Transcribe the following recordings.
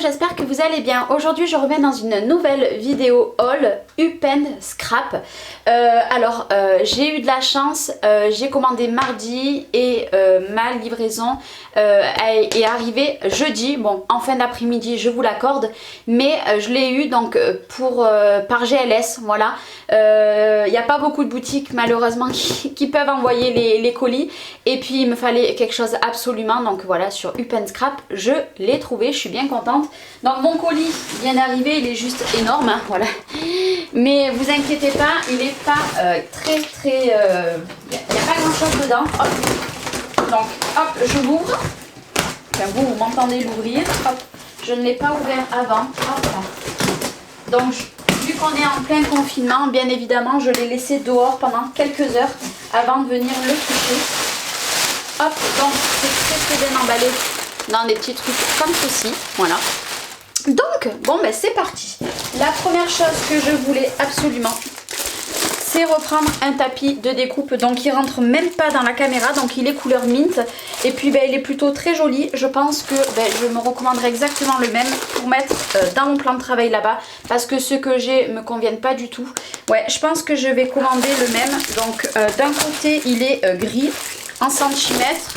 j'espère que vous allez bien. Aujourd'hui je reviens dans une nouvelle vidéo haul Up & Scrap. J'ai eu de la chance, j'ai commandé mardi et ma livraison est arrivée jeudi. Bon, en fin d'après-midi, je vous l'accorde, mais je l'ai eu donc par GLS, voilà. Il n'y a pas beaucoup de boutiques malheureusement qui peuvent envoyer les colis, et puis il me fallait quelque chose absolument, donc voilà, sur Up & Scrap je l'ai trouvé, je suis bien contente. Donc mon colis vient d'arriver, il est juste énorme, hein, voilà, mais vous inquiétez pas, il n'est pas très il n'y a pas grand chose dedans. Hop. Donc hop, je l'ouvre, enfin, vous m'entendez l'ouvrir, hop, je ne l'ai pas ouvert avant, hop. Donc vu qu'on est en plein confinement, bien évidemment je l'ai laissé dehors pendant quelques heures avant de venir le toucher. Hop, donc c'est très bien emballé dans des petits trucs comme ceci, voilà. Donc bon ben c'est parti. La première chose que je voulais absolument, c'est reprendre un tapis de découpe, donc il rentre même pas dans la caméra, donc il est couleur mint, et puis ben, il est plutôt très joli. Je pense que je me recommanderais exactement le même pour mettre dans mon plan de travail là-bas, parce que ceux que j'ai me conviennent pas du tout. Ouais, je pense que je vais commander le même. Donc d'un côté il est gris en centimètres,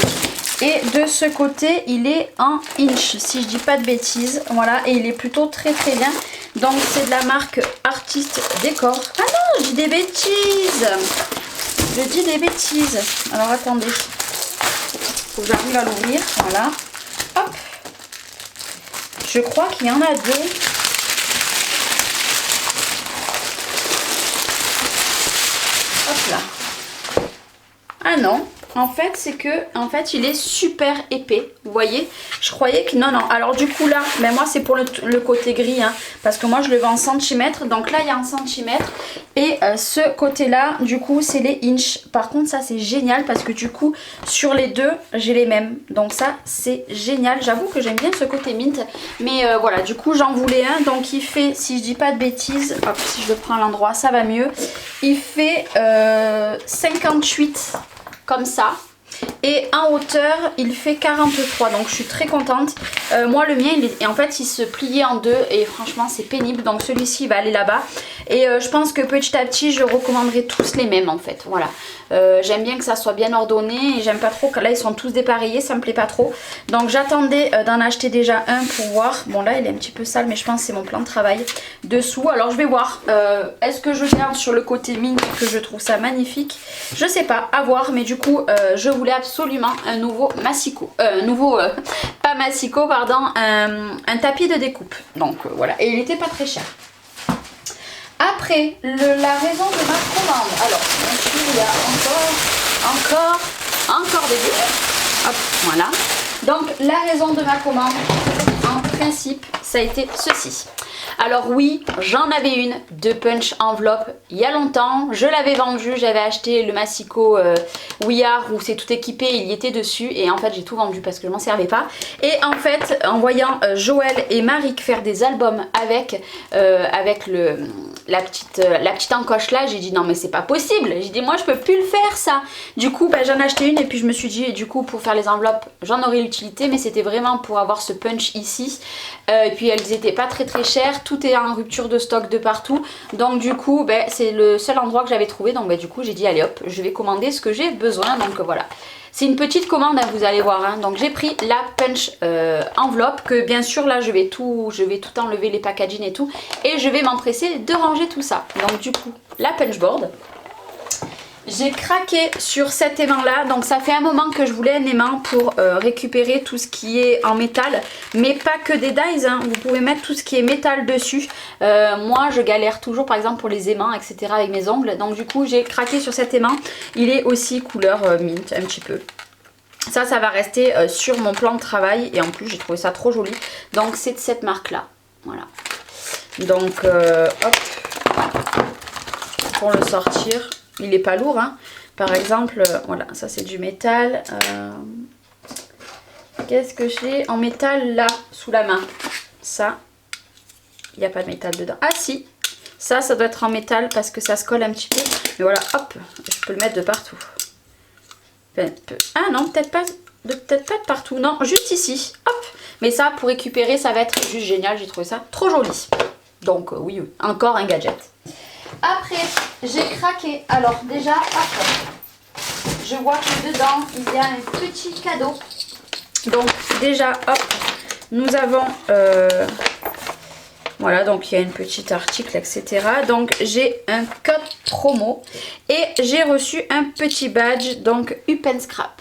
et de ce côté il est en inch si je dis pas de bêtises, voilà, et il est plutôt très bien. Donc c'est de la marque Artist Décor. Ah non, je dis des bêtises, alors attendez, faut que j'arrive à l'ouvrir, voilà, hop, je crois qu'il y en a deux. Hop là. Ah non, en fait c'est que il est super épais, vous voyez. Je croyais que non, alors du coup là, mais moi c'est pour le côté gris, hein, parce que moi je le vends en centimètres, donc là il y a en centimètres, et ce côté là du coup c'est les inches. Par contre ça c'est génial, parce que du coup sur les deux j'ai les mêmes, donc ça c'est génial. J'avoue que j'aime bien ce côté mint, mais voilà, du coup j'en voulais un, donc il fait, si je dis pas de bêtises, hop, si je le prends à l'endroit ça va mieux, il fait 58 comme ça, et en hauteur il fait 43, donc je suis très contente. Moi le mien il se pliait en deux, et franchement c'est pénible, donc celui-ci va aller là-bas, et je pense que petit à petit je recommanderai tous les mêmes en fait, voilà. J'aime bien que ça soit bien ordonné, et j'aime pas trop que là ils sont tous dépareillés, ça me plaît pas trop, donc j'attendais d'en acheter déjà un pour voir. Bon là il est un petit peu sale, mais je pense que c'est mon plan de travail dessous, alors je vais voir. Est-ce que je garde sur le côté mine, que je trouve ça magnifique, je sais pas, à voir, mais du coup je voulais absolument un nouveau massicot, pas massicot pardon, un tapis de découpe, donc voilà, et il était pas très cher. Après, la raison de ma commande, alors bien sûr il y a encore des bulles, hop, voilà. Donc la raison de ma commande, en principe, ça a été ceci. Alors oui, j'en avais une de Punch enveloppe il y a longtemps, je l'avais vendue, j'avais acheté le massicot Ouillard où c'est tout équipé, il y était dessus, et en fait j'ai tout vendu parce que je m'en servais pas. Et en fait, en voyant Joël et Marie faire des albums avec la petite encoche là, j'ai dit non mais c'est pas possible, j'ai dit moi je peux plus le faire ça. Du coup j'en ai acheté une, et puis je me suis dit, et du coup pour faire les enveloppes j'en aurais l'utilité, mais c'était vraiment pour avoir ce punch ici, et puis elles étaient pas très chères, tout est en rupture de stock de partout, donc du coup c'est le seul endroit que j'avais trouvé, donc du coup j'ai dit allez hop, je vais commander ce que j'ai besoin, donc voilà. C'est une petite commande, hein, vous allez voir, hein. Donc j'ai pris la Punch enveloppe, que bien sûr là je vais tout enlever, les packaging et tout, et je vais m'empresser de ranger tout ça. Donc du coup la Punch board, j'ai craqué sur cet aimant là, donc ça fait un moment que je voulais un aimant pour récupérer tout ce qui est en métal, mais pas que des dies, hein. Vous pouvez mettre tout ce qui est métal dessus. Moi je galère toujours par exemple pour les aimants etc avec mes ongles, donc du coup j'ai craqué sur cet aimant. Il est aussi couleur mint un petit peu. Ça va rester sur mon plan de travail, et en plus j'ai trouvé ça trop joli, donc c'est de cette marque là, voilà. Donc hop, pour le sortir, il est pas lourd, hein. Par exemple, voilà, ça c'est du métal. Qu'est-ce que j'ai en métal là, sous la main? Ça, il n'y a pas de métal dedans. Ah si, ça doit être en métal parce que ça se colle un petit peu. Mais voilà, hop, je peux le mettre de partout. Ah non, peut-être pas de partout, non, juste ici. Hop, Mais ça, pour récupérer, ça va être juste génial. J'ai trouvé ça trop joli. Donc oui, encore un gadget. Après, j'ai craqué. Alors déjà, hop, je vois que dedans, il y a un petit cadeau. Donc déjà, hop, nous avons... voilà, donc il y a une petite article, etc. Donc j'ai un code promo et j'ai reçu un petit badge, donc Up & Scrap.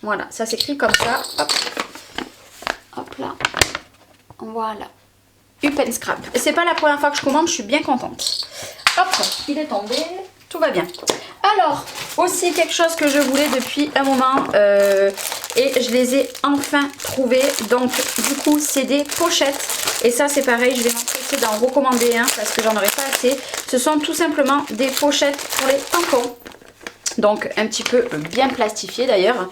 Voilà, ça s'écrit comme ça. Hop, hop là. Voilà. Up & Scrap. C'est pas la première fois que je commande, je suis bien contente. Hop, il est tombé. Tout va bien. Alors, aussi quelque chose que je voulais depuis un moment et je les ai enfin trouvés. Donc, du coup, c'est des pochettes. Et ça, c'est pareil, je vais m'empresser d'en recommander un parce que j'en aurais pas assez. Ce sont tout simplement des pochettes pour les tampons. Donc un petit peu bien plastifié d'ailleurs.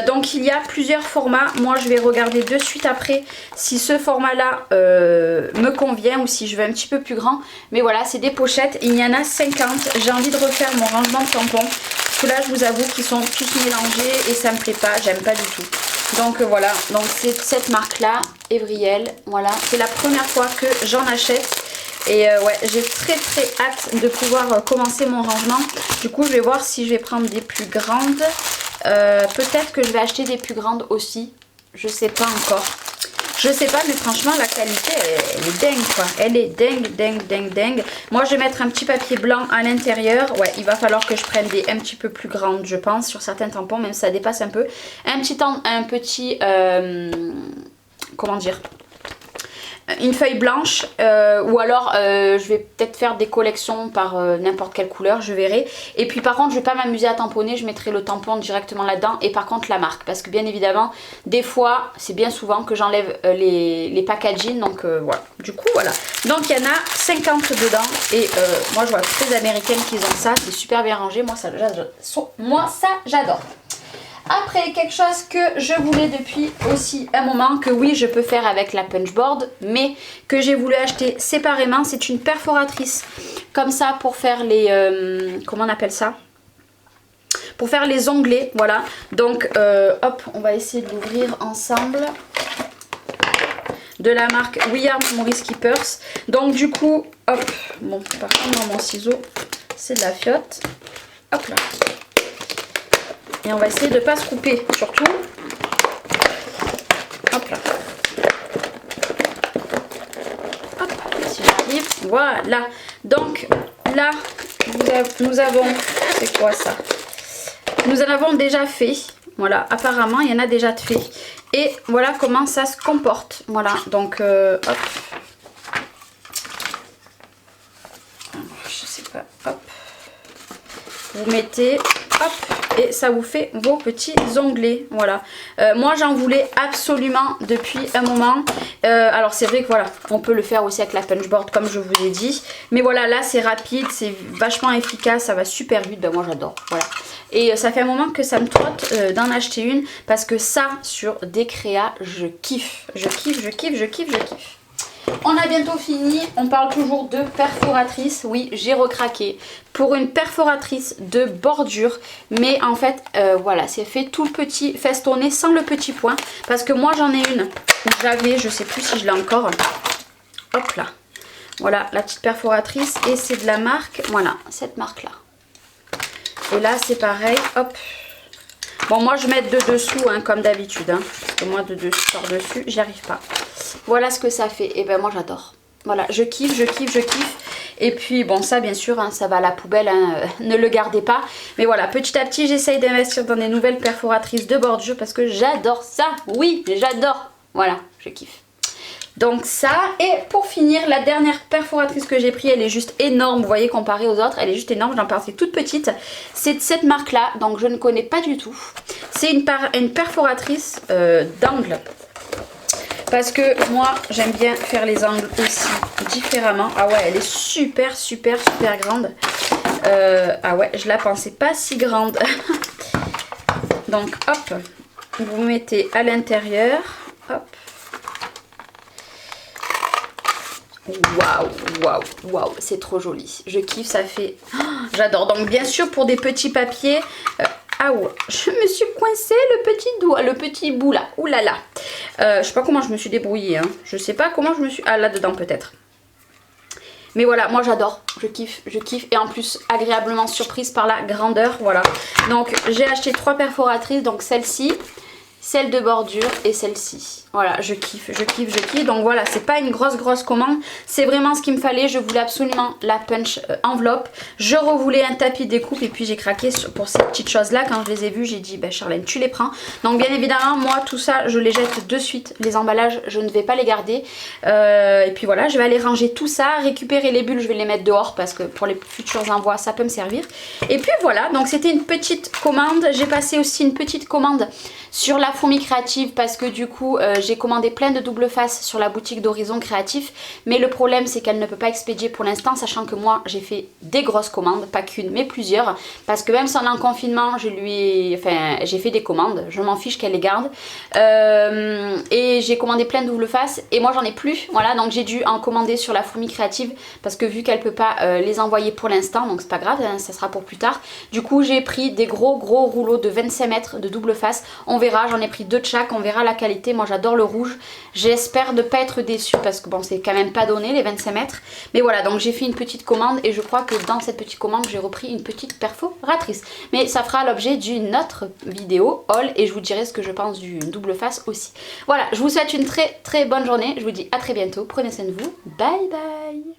Donc il y a plusieurs formats. Moi je vais regarder de suite après si ce format là me convient ou si je veux un petit peu plus grand. Mais voilà, c'est des pochettes. Il y en a 50. J'ai envie de refaire mon rangement de tampons. Parce que là je vous avoue qu'ils sont tous mélangés et ça me plaît pas. J'aime pas du tout. Donc voilà, donc c'est cette marque là, Evriel. Voilà, c'est la première fois que j'en achète. Et ouais, j'ai très hâte de pouvoir commencer mon rangement. Du coup, je vais voir si je vais prendre des plus grandes. Peut-être que je vais acheter des plus grandes aussi. Je sais pas encore. Je sais pas, mais franchement, la qualité, elle est dingue, quoi. Elle est dingue. Moi, je vais mettre un petit papier blanc à l'intérieur. Ouais, il va falloir que je prenne des un petit peu plus grandes, je pense, sur certains tampons, même si ça dépasse un peu. Un petit comment dire, une feuille blanche ou alors je vais peut-être faire des collections par n'importe quelle couleur, je verrai. Et puis par contre je vais pas m'amuser à tamponner, je mettrai le tampon directement là-dedans et par contre la marque, parce que bien évidemment des fois, c'est bien souvent que j'enlève les packaging, donc voilà. Du coup voilà, donc il y en a 50 dedans et moi je vois toutes les américaines qui ont ça, c'est super bien rangé, moi ça j'adore. Après, quelque chose que je voulais depuis aussi un moment, que oui, je peux faire avec la punchboard, mais que j'ai voulu acheter séparément, c'est une perforatrice. Comme ça, pour faire les... comment on appelle ça? Pour faire les onglets, voilà. Donc, hop, on va essayer de l'ouvrir ensemble. De la marque We Are Maurice Keepers. Donc, du coup, hop, bon, par contre, dans mon ciseau, c'est de la fiotte. Hop là. Et on va essayer de ne pas se couper, surtout. Hop là. Hop, si j'arrive. Voilà. Donc là, nous avons... C'est quoi ça? Nous en avons déjà fait. Voilà, apparemment, il y en a déjà de fait. Et voilà comment ça se comporte. Voilà, donc hop. Je sais pas, hop. Vous mettez, hop. Et ça vous fait vos petits onglets. Voilà. Moi j'en voulais absolument depuis un moment. Alors c'est vrai que voilà, on peut le faire aussi avec la punchboard comme je vous ai dit. Mais voilà, là c'est rapide, c'est vachement efficace, ça va super vite. Ben moi j'adore. Voilà. Et ça fait un moment que ça me trotte d'en acheter une. Parce que ça, sur des créas, je kiffe. Je kiffe. On a bientôt fini, on parle toujours de perforatrice. Oui, j'ai recraqué pour une perforatrice de bordure. Mais en fait, voilà, c'est fait tout petit, festonné, sans le petit point. Parce que moi, j'en ai une où j'avais, je sais plus si je l'ai encore. Hop là. Voilà, la petite perforatrice. Et c'est de la marque, voilà, cette marque-là. Et là, c'est pareil, hop. Bon, moi, je mets de dessous, hein, comme d'habitude. Hein, parce que moi, de dessus, par-dessus, j'y arrive pas. Voilà ce que ça fait. Et ben moi j'adore. Voilà, je kiffe. Et puis bon, ça bien sûr, hein, ça va à la poubelle, hein, ne le gardez pas. Mais voilà, petit à petit, j'essaye d'investir dans des nouvelles perforatrices de bordure parce que j'adore ça. Oui, j'adore. Voilà, je kiffe. Donc ça, et pour finir, la dernière perforatrice que j'ai pris, elle est juste énorme. Vous voyez, comparée aux autres, elle est juste énorme. J'en partais toute petite. C'est de cette marque-là, donc je ne connais pas du tout. C'est une perforatrice d'angle. Parce que moi, j'aime bien faire les angles aussi différemment. Ah ouais, elle est super grande. Ah ouais, je la pensais pas si grande. Donc, hop, vous mettez à l'intérieur. Hop. Waouh, c'est trop joli. Je kiffe, ça fait... Oh, j'adore. Donc, bien sûr, pour des petits papiers... Ah ouais, je me suis coincé le petit doigt, le petit bout là. Ouh là là. Je sais pas comment je me suis débrouillée. Hein. Je sais pas comment je me suis... Ah, là-dedans peut-être. Mais voilà, moi j'adore, je kiffe. Et en plus, agréablement surprise par la grandeur, voilà. Donc j'ai acheté 3 perforatrices, donc celle-ci, celle de bordure et celle-ci. Voilà, je kiffe. Donc voilà, c'est pas une grosse commande. C'est vraiment ce qu'il me fallait. Je voulais absolument la punch enveloppe. Je revoulais un tapis découpe et puis j'ai craqué pour ces petites choses-là. Quand je les ai vues, j'ai dit, bah, Charlène, tu les prends. Donc bien évidemment, moi, tout ça, je les jette de suite. Les emballages, je ne vais pas les garder. Et puis voilà, je vais aller ranger tout ça, récupérer les bulles, je vais les mettre dehors parce que pour les futurs envois, ça peut me servir. Et puis voilà, donc c'était une petite commande. J'ai passé aussi une petite commande sur la fourmi créative parce que du coup, j'ai commandé plein de double face sur la boutique d'Horizon Créatif, mais le problème c'est qu'elle ne peut pas expédier pour l'instant, sachant que moi j'ai fait des grosses commandes, pas qu'une mais plusieurs, parce que même si on est en confinement, j'ai fait des commandes, je m'en fiche qu'elle les garde, et j'ai commandé plein de double face et moi j'en ai plus, voilà, donc j'ai dû en commander sur la fourmi créative parce que vu qu'elle peut pas les envoyer pour l'instant, donc c'est pas grave, hein, ça sera pour plus tard. Du coup j'ai pris des gros rouleaux de 25 mètres de double face, on verra, j'en ai pris 2 de chaque, on verra la qualité. Moi j'adore le rouge, j'espère ne pas être déçue parce que bon, c'est quand même pas donné les 25 mètres, mais voilà, donc j'ai fait une petite commande et je crois que dans cette petite commande j'ai repris une petite perforatrice, mais ça fera l'objet d'une autre vidéo haul et je vous dirai ce que je pense du double face aussi. Voilà, je vous souhaite une très bonne journée, je vous dis à très bientôt, prenez soin de vous, bye bye.